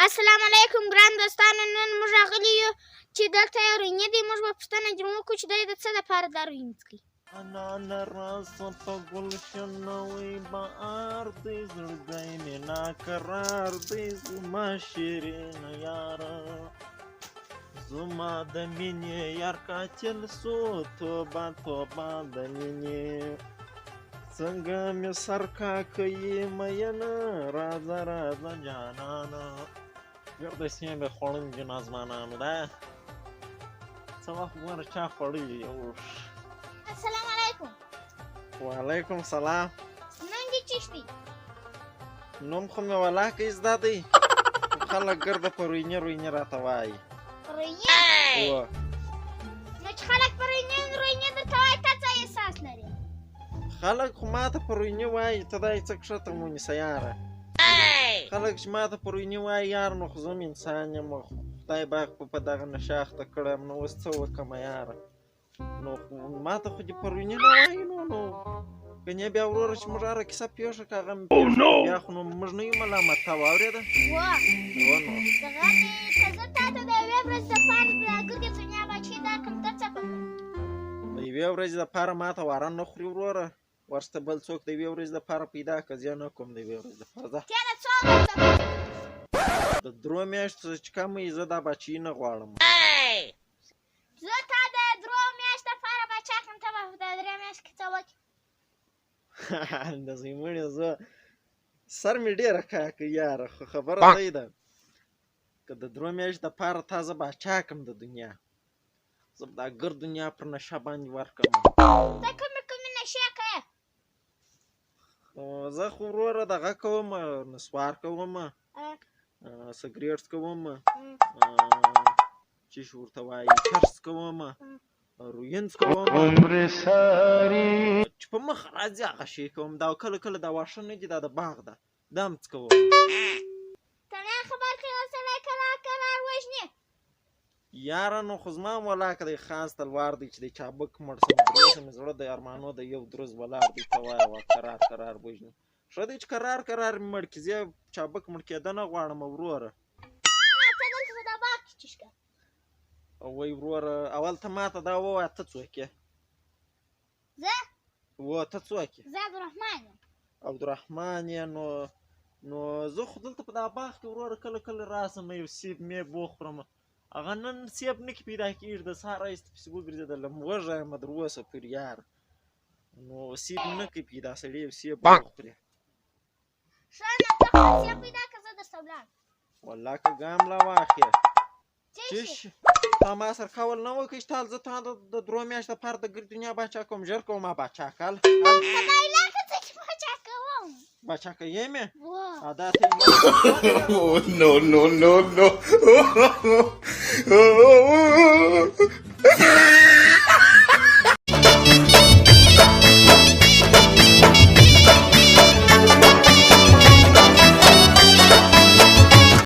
السلام علیکم ګران دوستانو، نن موږ راغلي یو چې دلته یو روینې دی. موږ به پوښتنه جوړ وکړو چې دی د څه دپاره دا روین څکي. انانه راسه په ګلشن نوی بهار دی، زړه دی مې ناقرار دی، زما شیرینه یاره زما د مینې یار قاتل سو، توبه توبه د مینې څنګه مې سر کاکوي مینه، راځه راځه جانانه. ګرده سیمې به خوړل دي نازمانانو، دا څه وخت ګوره چا خوړلي اوښ. السلام علیکم. وعلیکم سلام. نوم دې چیش دی؟ نوم خو مې ولاکه زده دی، خلک ګرده په روینې راته وایي. روینې؟ نو چې خلک په روینې درته وایي، ته څه احساس لرې؟ خلک خو ماته په روینې وایي ته دا یې څه کښته ونیسه یاره. خلک چې ماته په روینې وایي یار، نو خو زه هم انسان یم، خدای باغ په دغه نشه اخته کړم، نو اوس څه وکړمه یاره. نو ماته خو دې په روینې نه وایي، نو کنې بیا وروره چې موږ هره کیسه پېښه که هغه مې بیا خو نو موږ نه یو ملامته، واورېده؟ نو دغه مې که زه تا ته د یوې ورځې دپاره د ګرګې دنیا باچې درکړم، ته څه به کوې؟ د یوې ورځې دپاره ماته واره نه خوري وروره، ورسته بل څوک د یوې ورځې دپاره پیدا که زه نه کوم د یوې ورځې دپاره. ځه تېره څو ورځې د درو میاشتو چې کم وي زه دا باچې نه غواړم. زه تا د درو میاشتو دپاره باچا کړم، ته به د درې میاشتې کې څه وکړې؟ د زیمړې زه سر مې ډېره کاکه یاره، خو خبره دی ده که د درو میاشتو دپاره تا زه باچا کړم د دنیا، زه به دا ګر دنیا پر نشه باندې ورکړم. ته کومې نشې کوې؟ زه خو وروره دغه کوم، نسوار کوم، سګرېټ کوم، چې شو ورته وایي چرس کوم، روین کوم، چې په مخ راځي هغه شی کوم، دا کله کله دا واښه نه دي، دا د باغ ده، دا هم څه کوم. ته نه خبر که یو سړی کرار وژني یاره. نو خو زما هم ولاکه دی خاص تلوار دی چې دی چابک مړ شم، تراوسه مې زړه د ارمانو د یو دروز ولاړ دی، ته وایه کرار وژني. ښه دی چې کرار مې مړ کړي، زه چابک مړ کېده نه غواړم وروره. ته دلته په دا باغ کې چیش کوې؟ وای وروره اول ته ماته دا ووایه ته څوک یې؟ زه؟ ته څوک یې؟ زه عبدالرحمن یم. عبدالرحمن یې؟ نو زه خو دلته په دا باغ کې وروره کله راسم، یو سیب میب وخورم، هغه نن سیب نه کې پیدا کېږي، د سهار راهیسې پسې وګرځېدلم، وږی یم تر اوسه پورې یاره، نو سیب نه کوي پیدا، سړی یو سیب وخوري. ښه نو ته خپل سیب پیدا کړه، زه درته ولاړم. والله که ګام لا واخلې چش تا ما سره کول نه وکړي چې تا زه تا د درو میاشتو دپاره د ګرد دنیا باچا کوم، ژر کوم ما باچا کړل. ته ما علاقه څه چې باچا کوم؟ باچا کوې مې؟ دا ته